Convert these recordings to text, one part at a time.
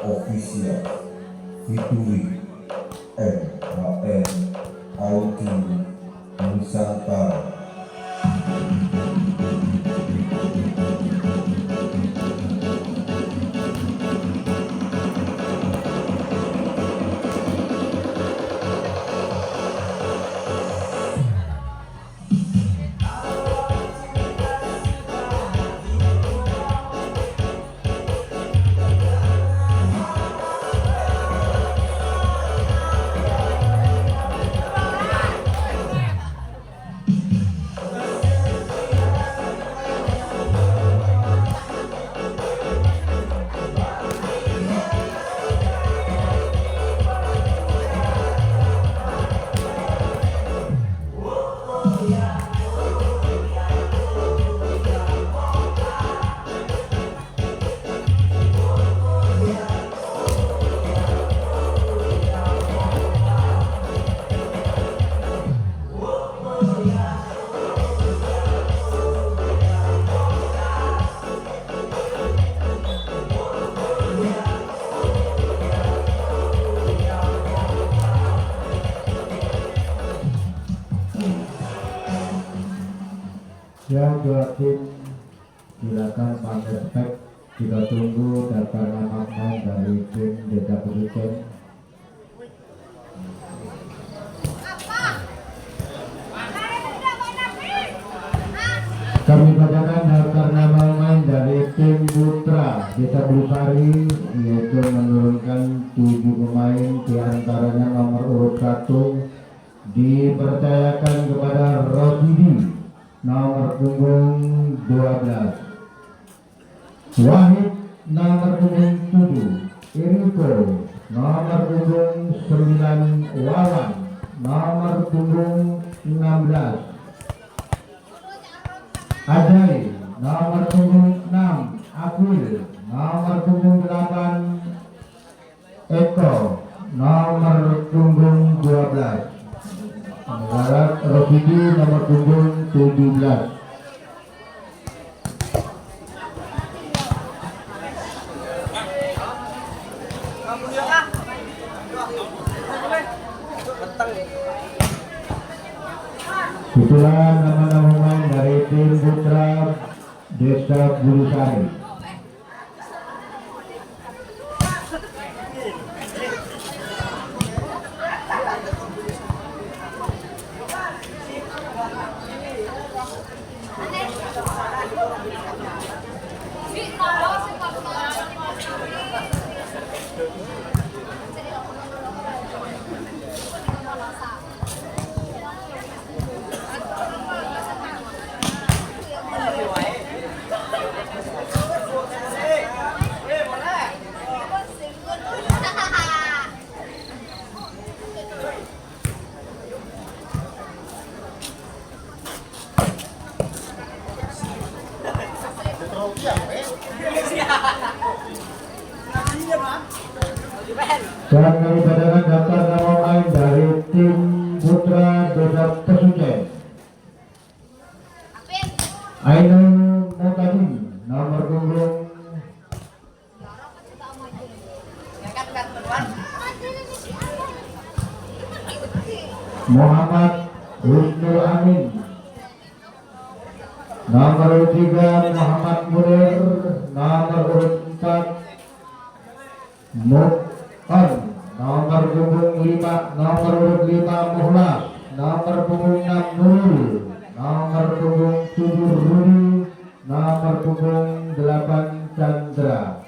Official featuring MHR Audio Nusantara. Yang dua tim silakan pakai spek. Kita tunggu data nama main dari tim Desa Produsen. Kami bacakan daftar nama main dari tim Putra Desa Belusari, yaitu menurunkan 7 pemain, diantaranya nomor urut 1 dipercayakan kepada Rosidi, nomor punggung 12, Wahid nomor punggung 7, Iriko nomor punggung 9, Wawan nomor punggung 16, Ajai nomor punggung 6, April nomor punggung 8, Eko nomor punggung 12, Barat Rosidi nomor punggung 17. Itulah nama-nama pemain dari tim Putra Desa Belusari. Dan kami bacakan daftar nama main dari tim Putra Desa Pesucen. Ainul Mutadim, nomor punggung Muhammad Husnul Amin, nomor 3 Muhammad Munir, nomor 4 Mukon, nomor punggung 5 Muhlas, nomor punggung 6 Nurul, nomor punggung 7 Rudi, nomor punggung 8 Chandra.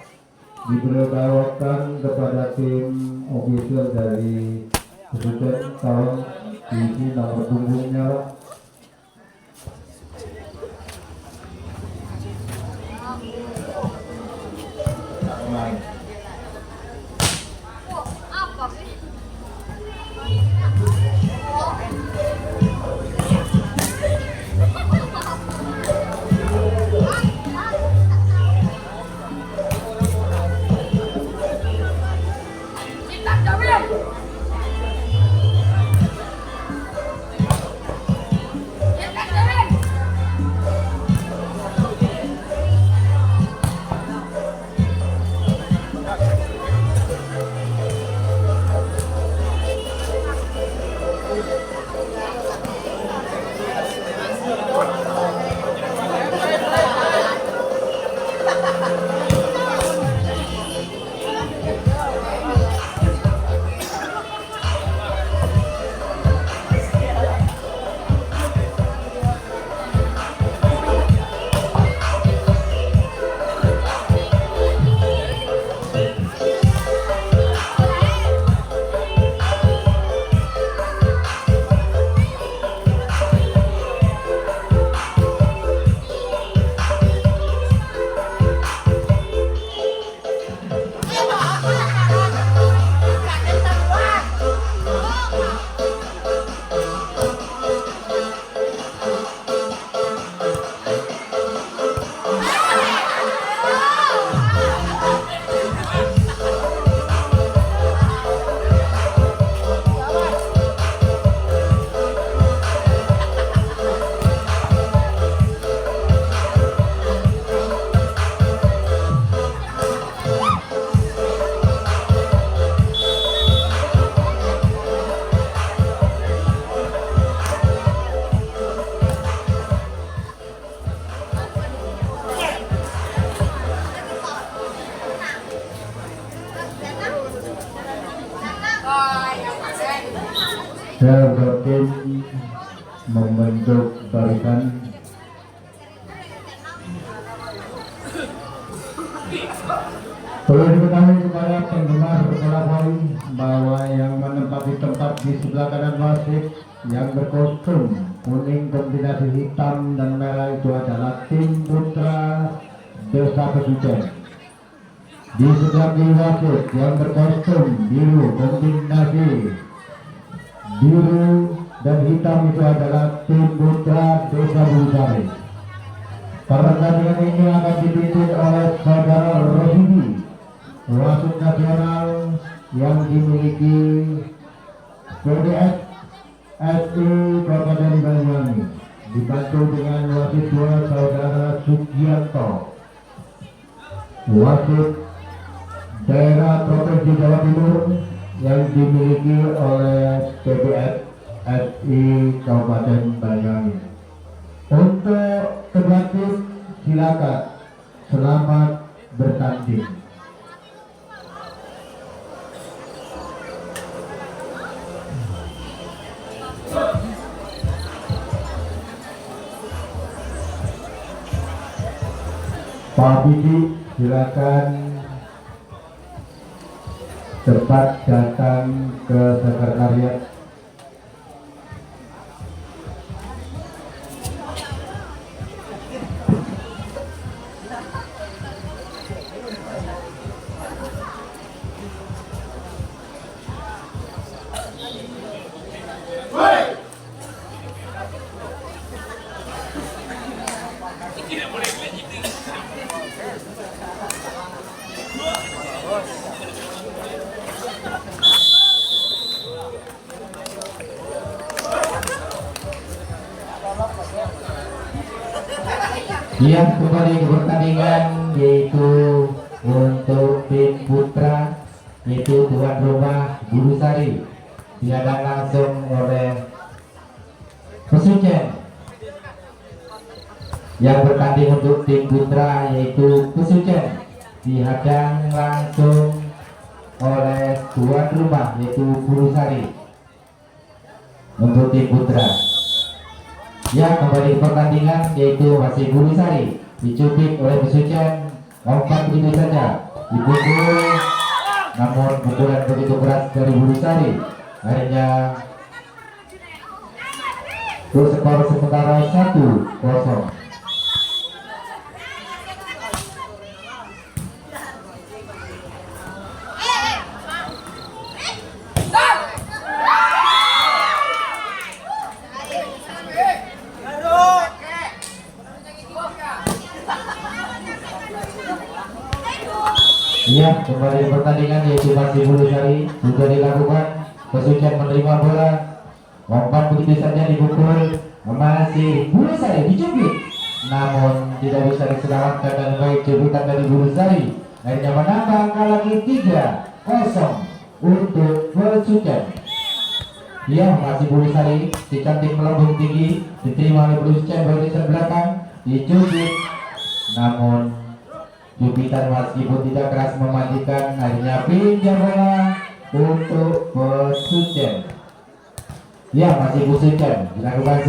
Diberitahukan kepada tim official dari Pesucen, tolong diisi nomor punggungnya, Pak. Tim membentuk barisan. Perlu diketahui kepada penggemar bola voli bahwa yang menempati tempat di sebelah kanan wasit yang berkostum kuning kombinasi hitam dan merah itu adalah tim Putra Desa Pesucen. Di sebelah kiri wasit yang berkostum biru kombinasi biru dan hitam itu adalah tim Putra Desa Bulusari. Pertandingan ini akan dipimpin oleh Saudara Rosidi, wasit nasional yang dimiliki PDS SI Kabupaten Banyuwangi, dibantu dengan wasit 2 Saudara Sugianto, wasit daerah Provinsi Jawa Timur yang dimiliki oleh PBS SI Kabupaten Banyuwangi. Untuk kedua tim silakan, selamat bertanding. Pak Bidi, silakan cepat datang ke sekretariat. Yang kembali ke pertandingan yaitu untuk tim putra, yaitu tuan rumah Bulu Sari, dihadang langsung oleh Pesucen. Yang bertanding untuk tim putra yaitu Pesucen, dihadang langsung oleh tuan rumah yaitu Bulu Sari untuk tim putra. Ya, kembali ke pertandingan yaitu masih Bulu Sari, dicubit oleh Pesucen, lompat begitu saja, dipukul, namun pukulan begitu keras dari Bulu Sari akhirnya skor sementara 1-0. Iya, kembali pertandingan yaitu masih Bulu Sari, sudah dilakukan. Pesucen menerima bola, lompat begitu saja, dipukul, masih Bulu Sari dicubit, namun tidak bisa diselamatkan dengan baik cubitan dari Bulu Sari, akhirnya menambah angka lagi 3-0 untuk Pesucen. Iya, masih Bulu Sari, si cantik melambung tinggi, diterima oleh Pesucen barisan belakang, dicubit, namun cubitan meskipun tidak keras mematikan, akhirnya pinjam bola untuk Pesucen. Ya, masih Pesucen dilakukan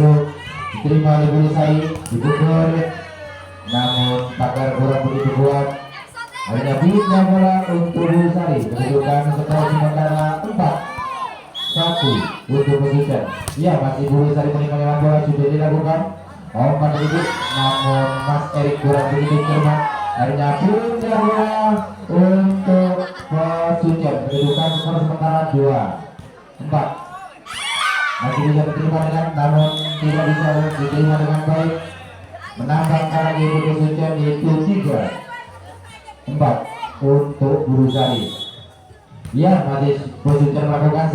diterima oleh Bulu Sari, dipukul, namun pagar kurang begitu kuat, akhirnya pinjam bola untuk Bulu Sari. Kedudukan skor sementara 4-1 untuk Pesucen. Ya, masih Bulu Sari menerima bola, sudah dilakukan umpan begitu, namun Mas Erik kurang begitu cermat, akhirnya pinjam bola untuk Pesucen. Kedudukan skor sementara 2-4. Masih bisa diterima dengan, namun tidak bisa diterima dengan baik, menambah lagi untuk Pesucen yaitu 3-4 untuk Bulu Sari. Ya, masih Pesucen melakukan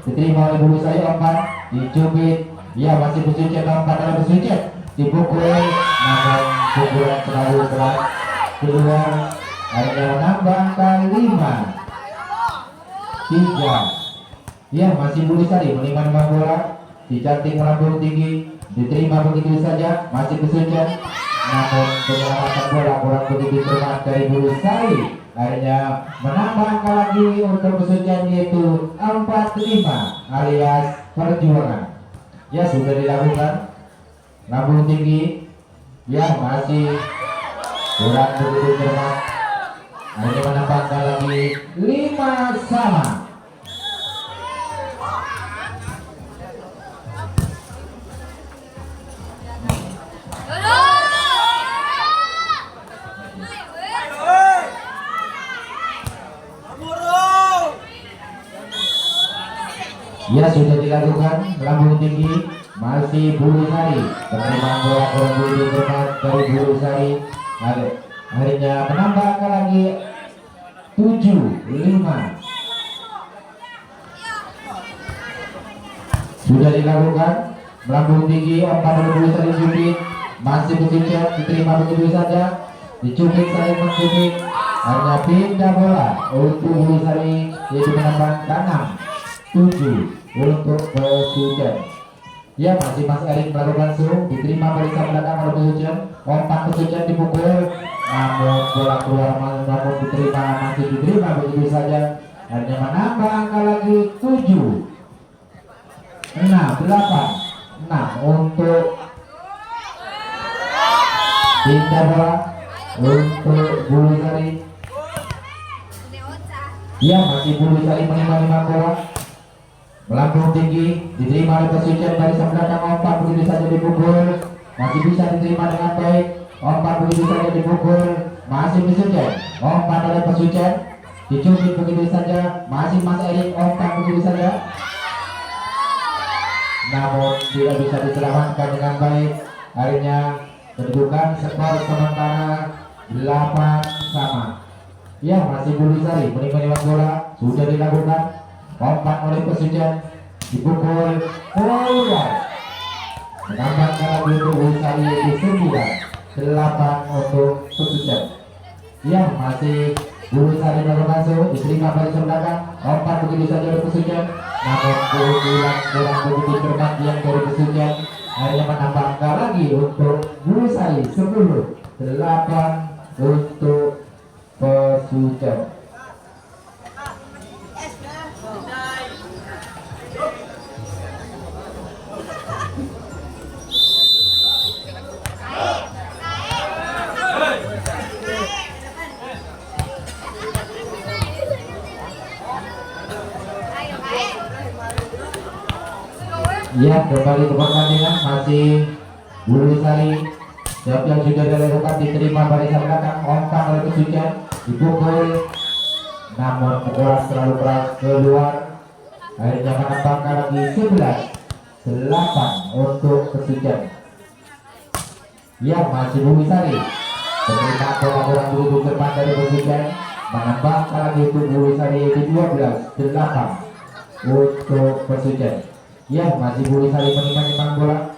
diterima oleh Bulu Sari, umpan dicubit. Ya, masih Pesucen, umpan oleh Pesucen, dipukul, namun pukulan terlalu keras keluar, akhirnya menambah angka 5-3. Ya, masih Bulu Sari menerima bola, dicanting melambung tinggi, diterima begitu saja, masih Pesucen, namun penyelamatan bola kurang begitu cermat dari Bulu Sari, akhirnya menambah angka lagi untuk Pesucen yaitu 4-5 alias perjuangan. Ya, sudah dilakukan lambung tinggi, ya masih kurang begitu cermat, akhirnya menambah angka lagi 5-5. Ya, sudah dilakukan lambung tinggi, masih Bulu Sari, penerimaan bola kurang begitu cermat dari Bulu Sari, akhirnya menambah angka lagi 7-5. Sudah dilakukan melambung tinggi, umpan dari Bulu Sari dicubit, masih Pesucen, diterima begitu saja, dicubit, saling mencubit, hanya pindah bola untuk Bulu Sari yaitu menambah 6-7 untuk Pesucen. Ya, masih Mas Erik melakukan diterima barisan belakang oleh Pesucen, umpan Pesucen dipukul, namun bola keluar, namun diterima, masih diterima begitu saja, hanya menambah angka lagi 7-6 untuk pindah bola untuk Bulu Sari. Ya, masih Bulu Sari menerima bola, melambung tinggi, diterima oleh Pesucen barisan belakang, umpan begitu saja dipukul, masih bisa diterima dengan baik, umpan begitu saja dipukul, masih Pesucen, umpan oleh Pesucen, dicubit begitu saja, masih Mas Erik, umpan begitu saja, namun tidak bisa diselamatkan dengan baik, akhirnya kedudukan skor sementara 8-8. Ya, masih Bulu Sari menerima bola, sudah dilakukan umpan oleh Pesucen, dipukul keluar, menambahkan lagi untuk Bulu Sari yaitu 9-8. 8 untuk Pesucen. Ya, masih Bulu Sari baru masuk, diterima balik ke belakang, umpan begitu saja oleh Pesucen. Namun kurang begitu cermat yang dari Pesucen, akhirnya menambah angka lagi untuk Bulu Sari. 10-8 untuk Pesucen. Ya, kembali ke pertandingan, masih Bulu Sari. Jawab yang sudah dilakukan diterima barisan belakang, umpan oleh Pesucen, dipukul, namun pukulan terlalu keras keluar. Akhirnya menambahkan lagi 11-8 untuk Pesucen. Ya, masih Bulu Sari. Terima bola kurang begitu cepat dari Pesucen, menambahkan lagi untuk Bulu Sari yaitu 12-8 untuk Pesucen. Ya, masih Bulu Sari menimang-nimang bola.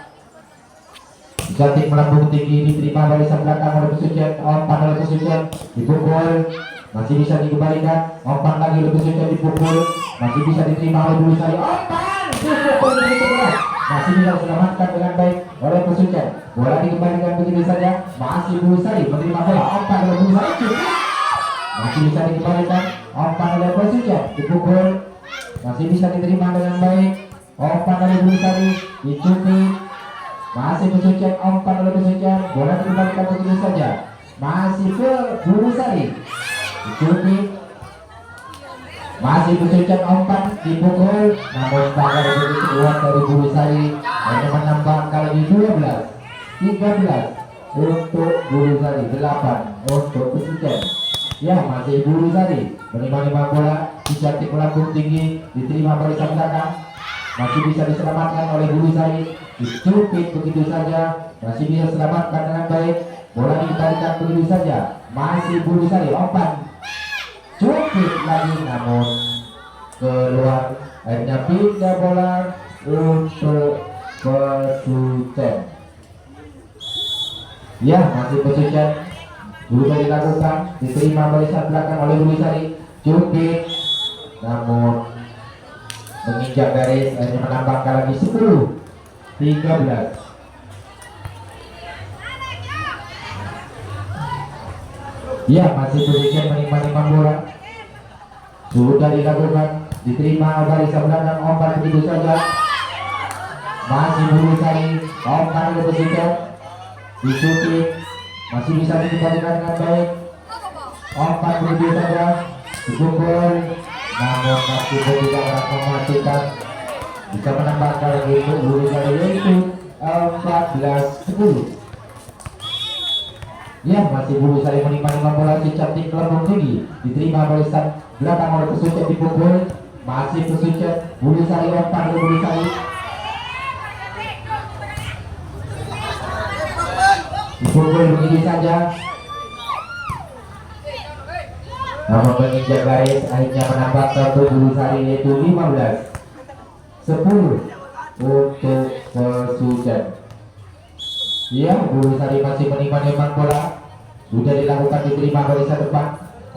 Cantik melambung tinggi, diterima barisan belakang oleh Pesucen, umpan oleh Pesucen, dipukul, masih bisa dikembalikan, umpan lagi oleh Pesucen, dipukul, masih bisa diterima oleh Bulu Sari, umpan, dipukul begitu bola, masih bisa diselamatkan dengan baik oleh Pesucen. Bola dikembalikan begitu saja, masih Bulu Sari menerima bola, umpan oleh Bulu Sari, masih bisa dikembalikan, umpan oleh Pesucen, dipukul, masih bisa diterima dengan baik. Umpan dari Bulu Sari, dicuci, masih Pesucen, umpan oleh Pesucen, bola dikembalikan begitu saja, masih ke Bulu Sari, dicuci, masih Pesucen, umpan, dipukul, namun tangan begitu kuat dari Bulu Sari, hanya menambah kali 12-13 untuk Bulu Sari, 8 untuk Pesucen. Ya, masih Bulu Sari menerima bola, dicantik melambung tinggi, diterima barisan belakang, masih bisa diselamatkan oleh Bulu Sari, dicupit begitu saja, masih bisa diselamatkan dengan baik, bola dikembalikan begitu saja, masih Bulu Sari, umpan, cupit lagi namun keluar. Akhirnya pindah bola untuk Pesucen. Ya, masih Pesucen, juga dilakukan, diterima barisan belakang oleh Bulu Sari, cupit namun menginjak garis, hanya menambahkan lagi 10-13. Ya, masih Pesucen menimang-nimang bola, sudah dilakukan, diterima barisan belakang, umpan begitu saja, masih Bulu Sari, umpan oleh Pesucen, dicupit, masih bisa dikembalikan dengan baik, umpan begitu saja, dipukul, namun masih tidak memastikan, bisa menambahkan lagi untuk Bulu Sari yaitu 14-10. Ya, masih Bulu Sari menimang-nimang bola, cantik melambung tinggi, diterima barisan belakang oleh Pesucen, dipukul, masih Pesucen, Bulu Sari, umpan oleh Bulu Sari, dipukul begitu saja, namun menginjak garis, akhirnya menambah untuk Bulu Sari yaitu 15-10 untuk Pesucen. Ya, Bulu Sari masih menimang-nimang bola, sudah dilakukan, diterima barisan depan,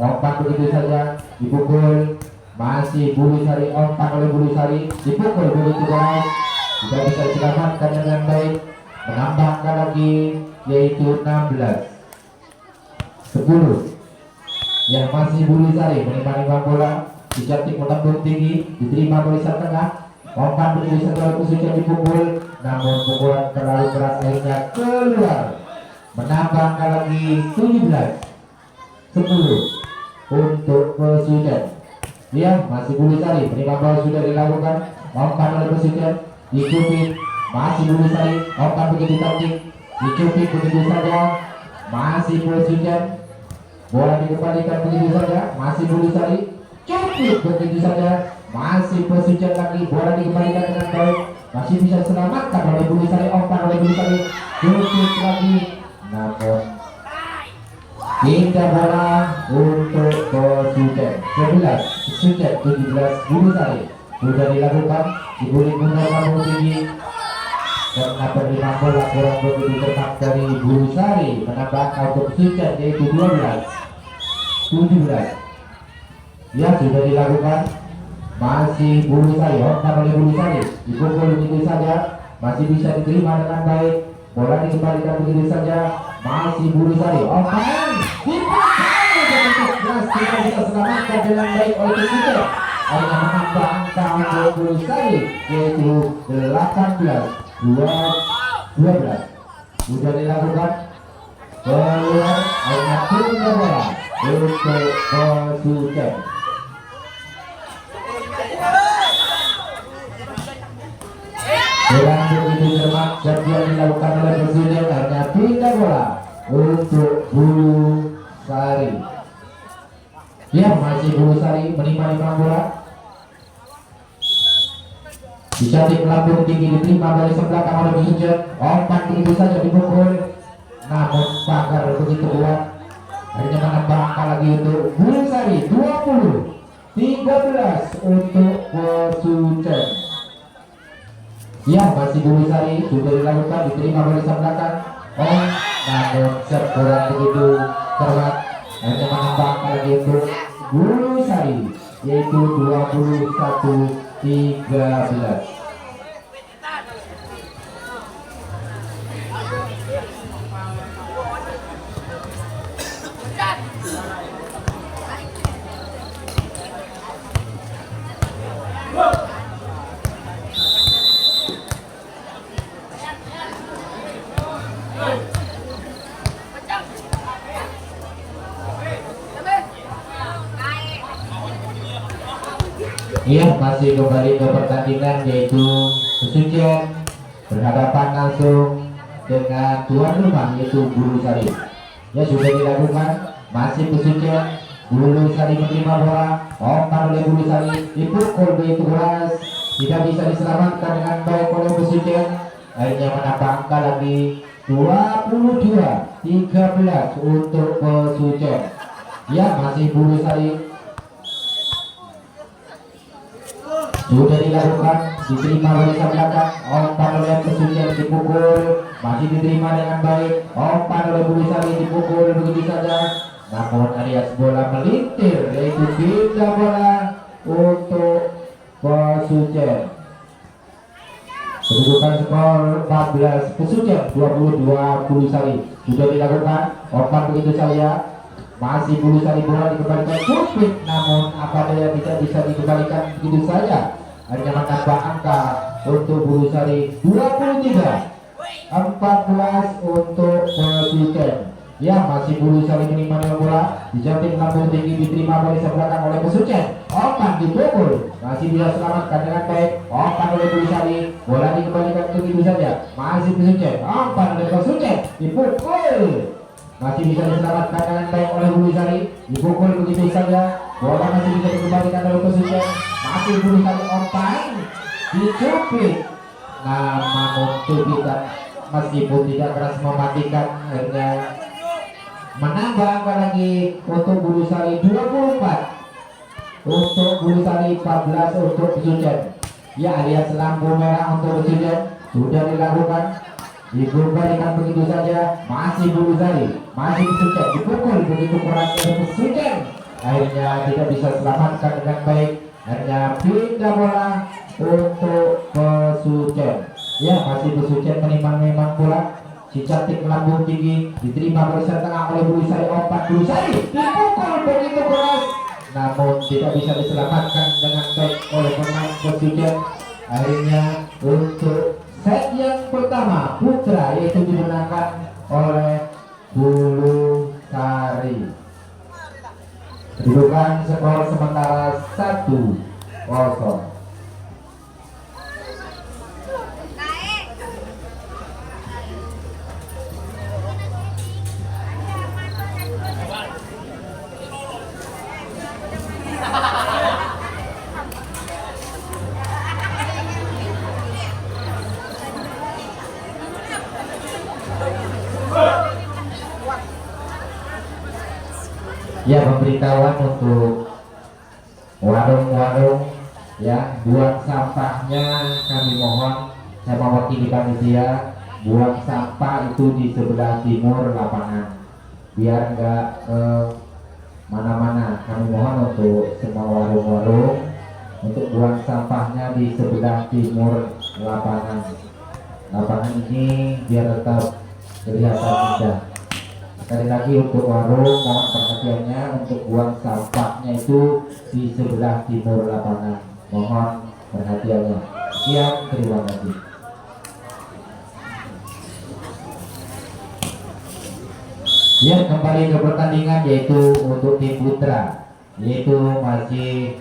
umpan begitu saja, dipukul, masih Bulu Sari, umpan oleh Bulu Sari, dipukul begitu keras, tidak bisa diselamatkan dengan baik, menambahkan lagi yaitu 16-10. Yang masih Bulu Sari menimang-nimang bola, dicantik melambung tinggi, diterima barisan tengah, umpan begitu saja oleh Pesucen, dipukul, namun pukulan terlalu keras, akhirnya keluar, menambahkan lagi 17-10 untuk Pesucen. Ya, masih Bulu Sari menimang bola, sudah dilakukan, umpan oleh Pesucen, dicupit, masih Bulu Sari, umpan begitu cantik, dicupit begitu saja, masih Pesucen, bola dikembalikan begitu saja, masih Bulu Sari, cupit begitu saja, masih Pesucen lagi, bola dikembalikan dengan baik, masih bisa diselamatkan oleh Bulu Sari, umpan oleh Bulu Sari, cupit lagi, namun pindah bola untuk Pesucen. 11 Pesucen, 17 Bulu Sari, sudah dilakukan, dibuli mundur lambung tinggi, karena penerima bola kurang begitu cepat dari Burusari menambah untuk Sucen yaitu 17. Ya sudah dilakukan, masih Burusari, umpan oleh Burusari, dipukul begitu saja, masih bisa diterima dengan baik, bola dikembalikan begitu saja, masih Burusari, umpan dipukul, tidak bisa selamatkan dengan baik oleh Sucen, hanya menambah angka untuk Burusari yaitu 12. Sudah dilakukan, keluar, hanya tiga bola untuk Sucen. Dengan begitu cermat yang dilakukan oleh Persija, hanya 3 bola untuk Burusari. Ya, masih Burusari menimpa bola. Dicantik melambung tinggi, diterima dari sebelah kamar Persija. Umpan begitu saja dipukul, namun pagar begitu kuat. Akhirnya menambah angka lagi untuk Burusari, 13 untuk Persija. Ya, masih Burusari, sudah dilakukan, diterima dari belakang. Namun kurang begitu cermat, hanya menambah angka lagi untuk Burusari yaitu 21-13. Iya, masih kembali ke pertandingan yaitu Persija berhadapan langsung dengan tuan rumah yaitu Burusari. Ya, sudah dilakukan, masih Persija, Burusari menerima bola, umpan oleh Burusari, dipukul begitu keras, tidak bisa diselamatkan dengan baik oleh Persija. Akhirnya menambah angka lagi 22-13 untuk Persija. Ya, masih Burusari, sudah dilakukan, diterima oleh belakang, umpan oleh Persija, dipukul, masih diterima dengan baik, umpan oleh Burusari, dipukul begitu saja, namun alias bola melintir yaitu 3 bola untuk Persija. Kedudukan skor 14 Persija, 22 Burusari. Sudah dilakukan, umpan begitu saja, masih Burusari, bola dikembalikan Supit, namun apa daya tidak bisa dikembalikan begitu saja. Hanya menambah angka untuk Burusari 23-14 untuk Persija. Ya, masih Burusari menerima bola, dijanting lambung tinggi, diterima dari belakang oleh Persija. Umpan dipukul, masih bisa selamatkan dengan baik, umpan oleh Burusari, bola dikembalikan begitu saja, masih Persija, umpan oleh Persija, dipukul, masih bisa diselamatkan dengan baik oleh Burusari, dipukul begitu saja, bola masih bisa dikembalikan oleh Persija, masih Burusari, umpan dicubit, namun cubitan meskipun tidak keras mematikan, akhirnya menambah angka lagi untuk Burusari 24 untuk Burusari, 14 untuk Persija. Ya, alias lampu merah untuk Persija sudah dilakukan, dikembalikan begitu saja, masih Burusari, masih Persija, dipukul begitu keras oleh Persija, akhirnya tidak bisa selamatkan dengan baik, akhirnya pindah bola untuk Persija. Ya, masih Persija menimang bola, si cantik melambung tinggi, diterima barisan tengah oleh Burusari, umpan Burusari, dipukul begitu keras, namun tidak bisa diselamatkan dengan baik oleh pemain Persija. Akhirnya untuk set yang pertama putra yaitu dimenangkan oleh Burusari. Kedudukan skor sementara 1-0. Ya, pemberitahuan untuk warung-warung ya, buang sampahnya kami mohon saya mewakili panitia buang sampah itu di sebelah timur lapangan biar enggak mana-mana. Kami mohon untuk semua warung-warung untuk buang sampahnya di sebelah timur lapangan. Lapangan ini biar tetap kelihatan indah. Sekali lagi untuk warung mohon perhatiannya untuk buang sampahnya itu di sebelah timur lapangan. Mohon perhatiannya. Sekian, terima kasih. Ya, kembali ke pertandingan yaitu untuk tim putra, yaitu masih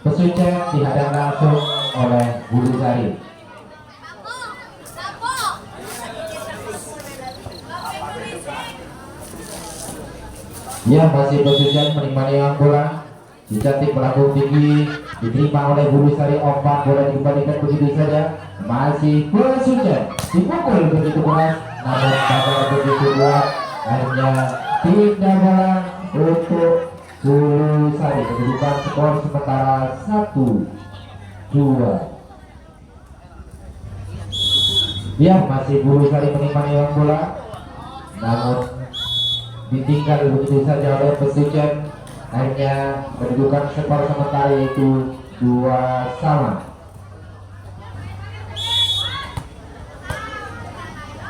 Pesucen dihadang langsung oleh Bulu Sari. Ya, masih Pesucen menikmati bola, dicantik melambung tinggi, diterima oleh Bulu Sari, umpan bola dikembalikan begitu saja. Masih Pesucen dipukul begitu keras, namun pada begitu kuat, akhirnya tidak bola untuk Bulu Sari. Kedudukan skor sementara 1-2. Ya, masih Bulu Sari menikmati bola, namun ditinggal begitu saja oleh Pesucen. Akhirnya kedudukan skor sementara yaitu 2-2.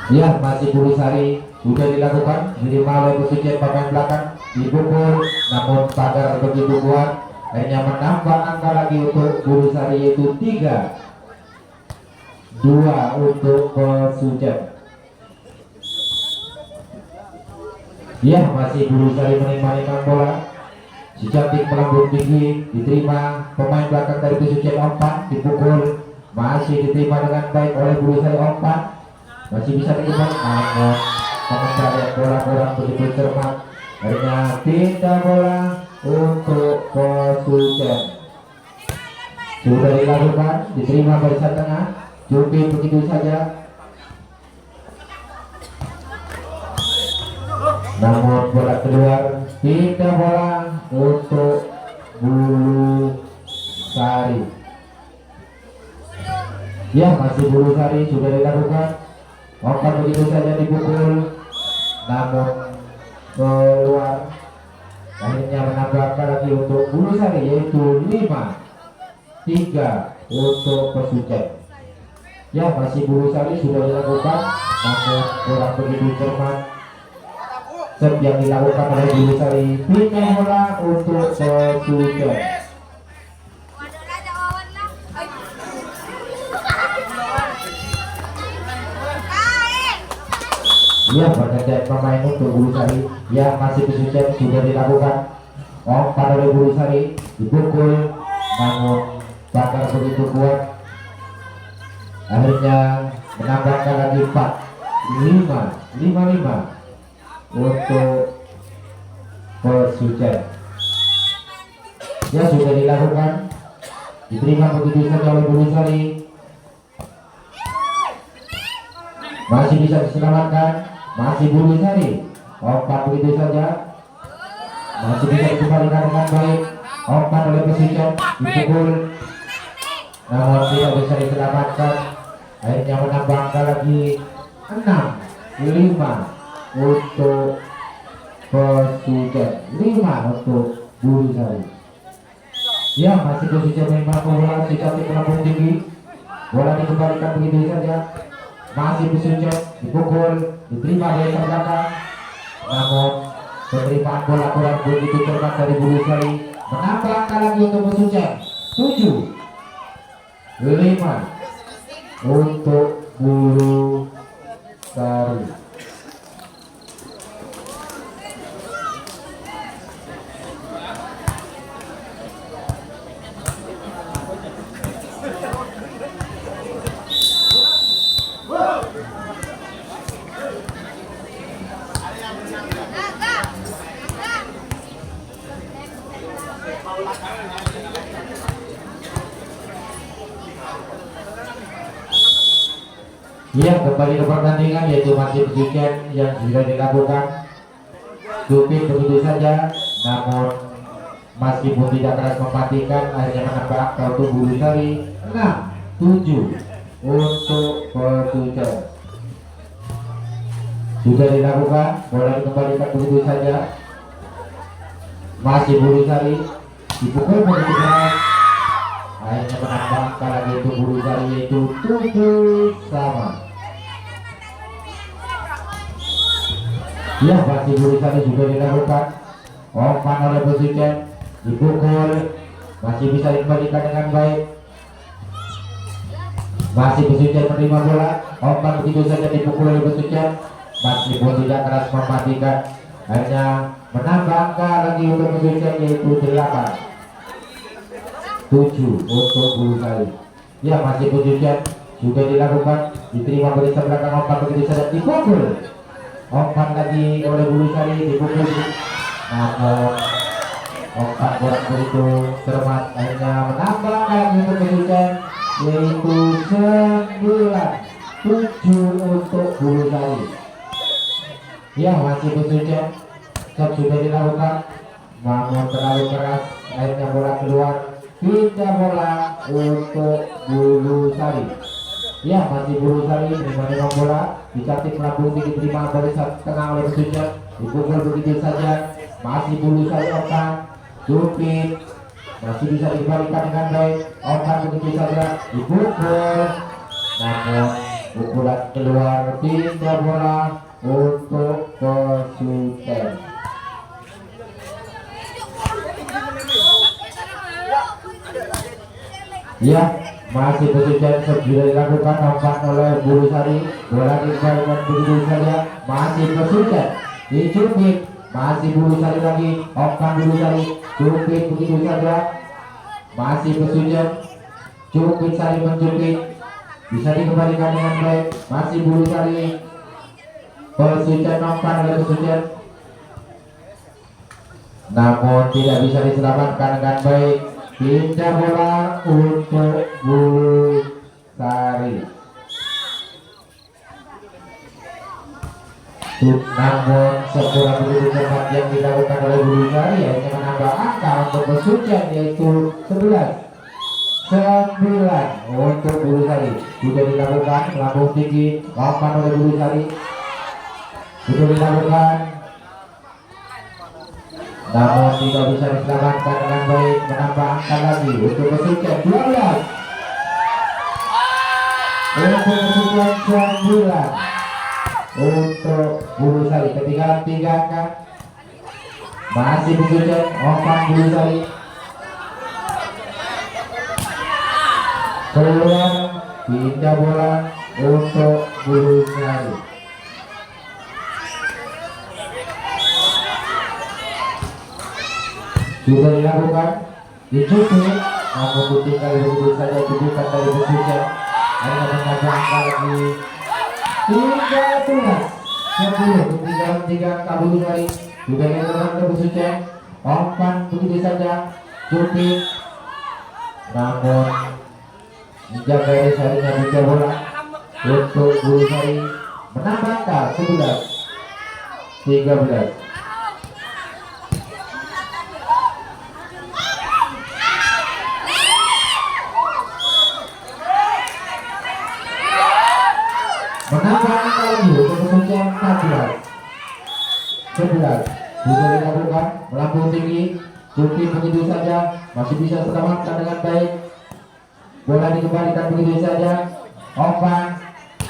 Ya, masih Bulu Sari sudah dilakukan, diterima oleh Pesucen pemain belakang, dipukul, namun pagar begitu kuat, akhirnya menambah angka lagi untuk Bulu Sari yaitu 3-2 untuk Pesucen. Ya, masih Bulu Sari menikmati bola, si cantik melambung tinggi, diterima pemain belakang dari Pesucen, umpan dipukul, masih diterima dengan baik oleh Bulu Sari, umpan masih bisa dikembang, namun pengendalian bola kurang begitu cermat, akhirnya tidak bola untuk Pesucen. Sudah dilakukan, diterima barisan tengah, jumpi begitu saja, namun bola keluar, tidak bola untuk Bulu Sari. Ya, masih Bulu Sari sudah dilakukan, umpan begitu saja dipukul, namun keluar, akhirnya menambahkan lagi untuk Bulu Sari yaitu 5-3 untuk Pesucen. Ya, masih Bulu Sari sudah dilakukan, namun kurang begitu cermat set yang dilakukan oleh Bulu Sari. Pindah bola untuk Pesucen. Ya, pergantian pemain untuk Bulu Sari. Ya, masih Pesucen sudah dilakukan, umpan oleh Bulu Sari dipukul, namun bakar begitu kuat, akhirnya menambahkan lagi 4-5 untuk Pesucen. Ya, sudah dilakukan, diterima begitu saja oleh Bulu Sari, masih bisa diselamatkan, masih Bulu Sari, umpan begitu saja, masih bisa dikembalikan dengan baik, umpan oleh Pesucen dipukul, namun tidak bisa diselamatkan, akhirnya menambahkan lagi 6-5 untuk Pesucen, 5 untuk Bulu Sari. Ya, masih Pesucen memang bola, si cantik melambung tinggi, bola dikembalikan begitu saja, masih Pesucen dipukul, diterima dari belakang, namun penerimaan bola kurang begitu cermat dari Bulu Sari, menambah angka lagi untuk Pesucen. 7-5 untuk Bulu Sari. Ya, kembali ke pertandingan yaitu masih Pesucen yang sudah dilakukan, jumpi begitu saja, namun meskipun tidak keras mematikan, akhirnya menambah angka untuk Bulu Sari 6-7 untuk pesucen. Sudah dilakukan, bola dikembalikan begitu saja. Masih Bulu Sari dipukul begitu keras. Akhirnya menambah angka lagi untuk Bulu Sari, yaitu 7-sama. Ya, masih Bulu Sari sudah dilakukan. Umpan oleh pesucen, dipukul, masih bisa dikembalikan dengan baik. Masih pesucen menerima bola, umpan begitu saja dipukul oleh pesucen, masih pun tidak keras mematikan. Hanya menambah angka lagi untuk pesucen, yaitu 8-7 untuk Bulu Sari. Ya, masih pesucen sudah dilakukan, diterima barisan belakang, umpan begitu saja dipukul. Umpan lagi oleh Bulu Sari, dipukul. Namun umpan bola begitu cermat, hanya menambah angka lagi untuk pesucen, yaitu 9-7 untuk Bulu Sari. Ya, masih pesucen, shot sudah dilakukan, namun terlalu keras, akhirnya bola keluar. Pindah bola untuk Bulu Sari. Ya, masih Bulu Sari menerima bola, dicantik melambung tinggi, terima dari tengah oleh pesucen, dipukul begitu saja. Masih Bulu Sari, umpan Jupit, masih bisa dikembalikan dengan baik, umpan begitu saja dipukul, namun pukulan keluar. Pindah bola untuk pesucen. Ya, masih pesucen sudah dilakukan, umpan oleh Bulu Sari, bola dikembalikan begitu saja. Masih pesucen dicubit, masih Bulu Sari lagi, umpan Bulu Sari, cubit begitu saja. Masih pesucen, cubit Sari mencubit, bisa dikembalikan dengan baik. Masih Bulu Sari, pesucen, umpan oleh pesucen, namun tidak bisa diselamatkan dengan baik. Pindah bola untuk Bulu Sari. Namun sekurang begitu cepat yang dilakukan oleh Bulu Sari, hanya menambah angka untuk pesucen, yaitu 11-9 untuk Bulu Sari. Sudah dilakukan, melambung tinggi, umpan oleh Bulu Sari, sudah dilakukan, namun tidak bisa diselamatkan dengan baik. Menambah angka lagi untuk pesucen, 12 untuk pesucen, 9 untuk Bulu Sari. Ketinggalan 3 angka. Masih pesucen, umpan Bulu Sari keluar. Pindah bola untuk Bulu Sari. Sudah dilakukan, dicubit, namun ditinggal begitu saja, cubitan dari pesucen, hanya menambah angka lagi 13-10. Ketinggalan 3 angka Bulu Sari. Sudah dilakukan ke pesucen, umpan begitu saja, cubit, namun menjaga dari Sarinya. Pindah bola untuk Bulu Sari, menambah angka 11-13. Menambah angka lagi untuk pesucen, 14-11. Sudah dilakukan, melambung tinggi, cubit begitu saja, masih bisa selamatkan dengan baik. Bola dikembalikan begitu saja, umpan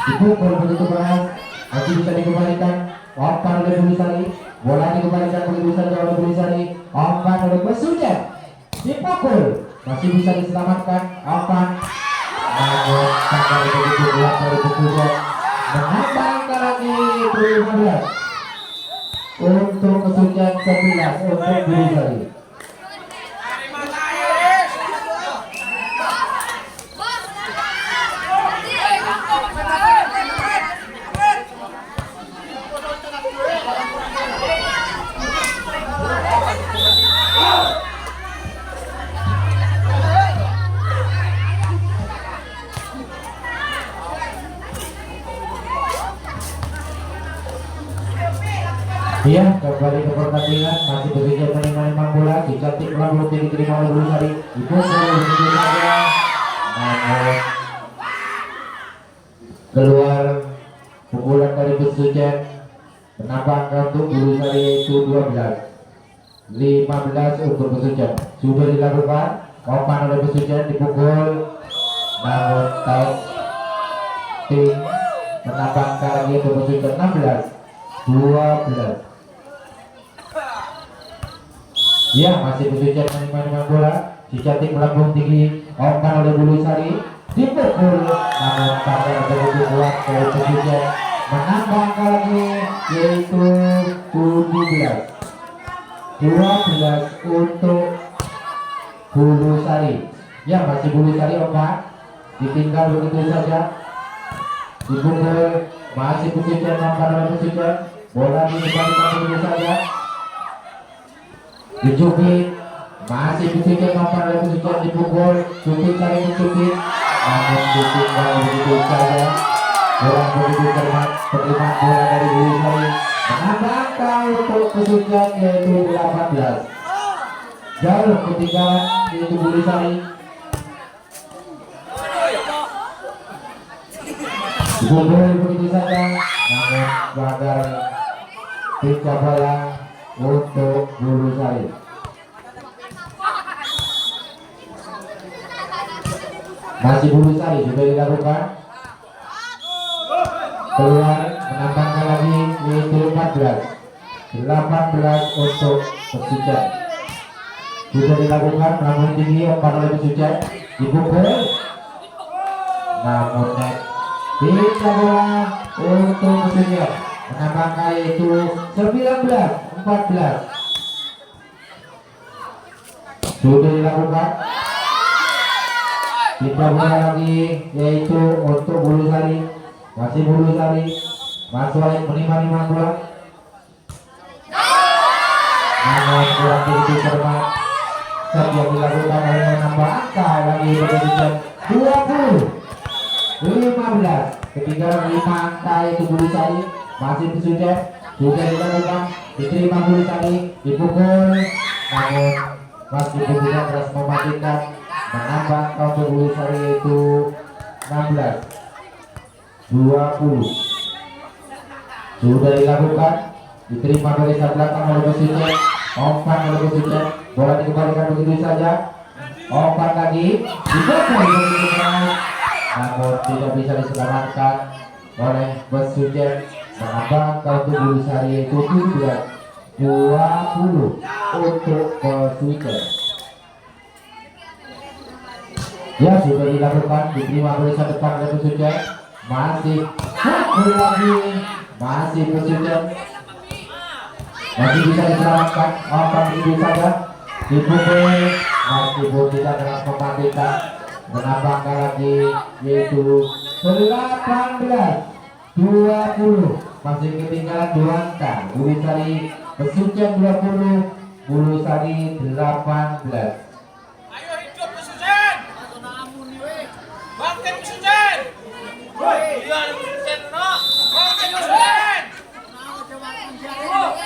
dipukul begitu keras, masih bisa dikembalikan, umpan oleh Bulu Sari, bola dikembalikan begitu saja oleh Bulu Sari, umpan oleh pesucen, dipukul, masih bisa diselamatkan, umpan, namun sampai begitu kuat dari pesucen. Menambah angka lagi 15 untuk pesucen, 11 untuk Bulu Sari. Iya, kembali ke pertandingan, masih bekerja menerima bola, dicantik melambung diterima oleh Bulu Sari, dipukul begitu saja, namun keluar pukulan dari Besucen, menambah angka untuk Bulu Sari yaitu 15 untuk Besucen. Sudah dilakukan umpan oleh Besucen, dipukul namun testing, menambah angka lagi untuk Besucen 16-12. Ya, masih Besucen menerima bola. Si Cantik melambung tinggi, umpan oleh Bulu Sari, dipukul namun pada begitu kuat dari Besucen, menambah angka lagi yaitu 12 untuk Bulu Sari. Ya, masih Bulu Sari umpan, ditinggal begitu saja, dipukul, masih Besucen, umpan oleh Besucen, bola dikembalikan begitu saja, dicubit, masih Besucen, umpan oleh Besucen, dipukul, cubit cari mencubit, namun ditinggal begitu saja. Kurang begitu cermat penerimaan bola dari Bulu Sari, menambah angka untuk Besucen yaitu 18. Jauh ketinggalan yaitu Bulu Sari. Dipukul begitu saja, namun gagal pecah bola untuk Bulu Sari. Masih Bulu Sari sudah dilakukan, keluar, menambahkan lagi yaitu 18 untuk Besucen. Sudah dilakukan, namun tinggi umpan oleh Besucen, dipukul namun net, pecah bola untuk Besucen, menambahkan yaitu 19-14. Sudah dilakukan, kita bola lagi yaitu untuk Bulu Sari. Masih Bulu Sari, Mas Wahid menerima bola, namun kurang begitu cermat. Setiap dilakukan oleh menambah angka lagi Besucen 20-15. Ketinggalan 5 angka itu Bulu Sari. Masih Besucen, sudah dilakukan, diterima Bulu Sari, dipukul, namun masih Besucen terus mematikan, menambah angka untuk Bulu Sari yaitu 16-20. Sudah dilakukan, diterima dari saat belakang oleh Besucen, umpan oleh Besucen, bola dikembalikan begitu saja, umpan lagi, dipukul begitu saja, namun tidak bisa diselamatkan oleh Besucen, menambah angka untuk Bulu Sari yaitu 17-20 untuk Besucen. Ya, sudah dilakukan, diterima dari saat depan oleh Besucen, masih pukul lagi, masih Besucen, masih bisa diselamatkan, umpan begitu saja, dipukul, masih pun tidak dalam mematikan, menambah angka lagi yaitu 18-20. Masih ketinggalan 2 angka. Bulu Sari Besucen 20, Bulu Sari 18. Ayo hidup Besucen. Bangkit Besucen. Iya ada Besucen no. Bangkit Besucen. Mari kita wes.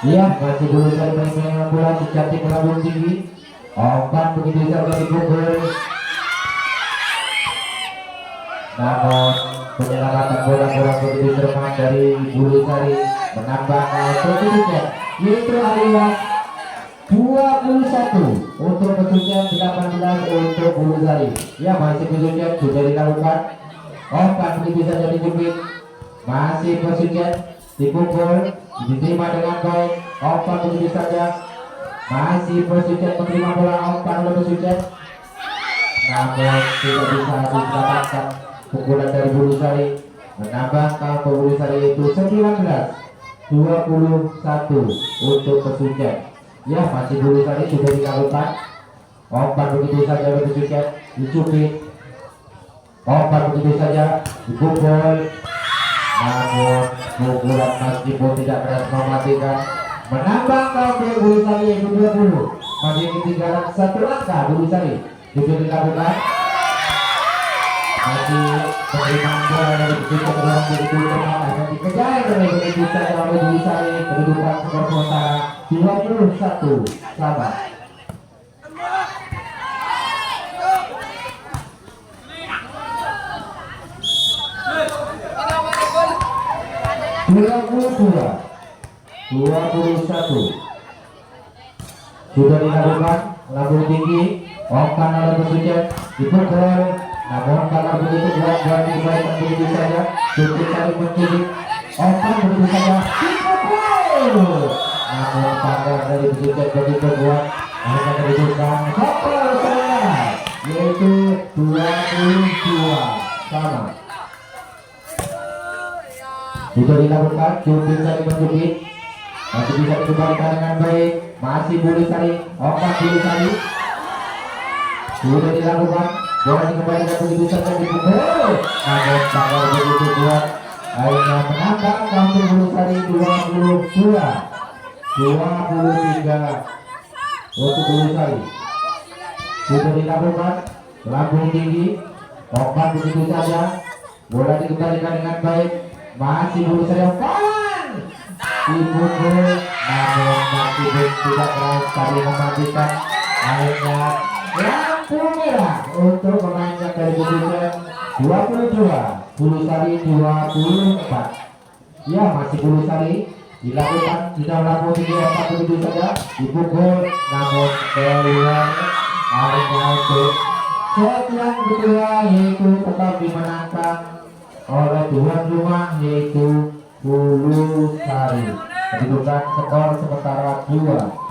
Iya, masih Bulu Sari main bola, si Cantik melambung tinggi, umpan begitu saja dipukul, namun penyelamatan bola begitu cermat dari Bulu Sari, menambah untuk Besucen yaitu adalah 21 untuk Besucen, 18 untuk Bulu Sari. Ya, masih Besucen sudah dilakukan, umpan begitu saja dijepit, masih Besucen, dipukul, diterima dengan baik, umpan begitu saja, masih Besucen menerima bola, umpan oleh Besucen, namun tidak bisa diselamatkan pukulan dari Bulu Sari, menambah angka Bulu Sari itu 19-21 untuk Besucen. Ya, masih Bulu Sari sudah dilakukan, umpan begitu saja oleh Besucen, dicubit, umpan begitu saja, dipukul, namun pukulan meskipun tidak berhasil mematikan, menambah angka untuk Bulu Sari yaitu 20. Masih ketinggalan 1 angka Bulu Sari, sudah dilakukan, masih penerimaan bola dari Bukit Ruang begitu tepat dan dikejar oleh begitu saja oleh Budi Sari. Kedudukan skor sementara 21 sama. Dua puluh satu sudah dilakukan lambung tinggi umpan oleh Persija dipukul namun karena begitu kuat dan dibaikkan begitu saja Budi Sari menculik umpan begitu saja dipukul namun pagar dari Persija begitu kuat akhirnya kedudukan skor sementara yaitu 22 sama. Sudah dilakukan Budi Sari menculik masih bisa dikembalikan dengan baik masih Budi Sari umpan Budi Sari sudah dilakukan bola dikembalikan begitu saja dipukul namun pagar begitu kuat akhirnya menambah kampung Budi Sari 23 untuk Budi Sari. Sudah dilakukan lambung tinggi umpan begitu saja bola dikembalikan dengan baik masih Budi Sari umpan dipukul namun masih tidak berhasil mematikan akhirnya lampu merah untuk pemain yang dari Budi 22 Budi Sari 24 ya masih Budi Sari dilakukan tidak lampu tinggi umpan begitu saja dipukul namun keluar akhirnya untuk set yang kedua yaitu tetap dimenangkan oleh tuan rumah yaitu Budi Sari. Kedudukan skor sementara 2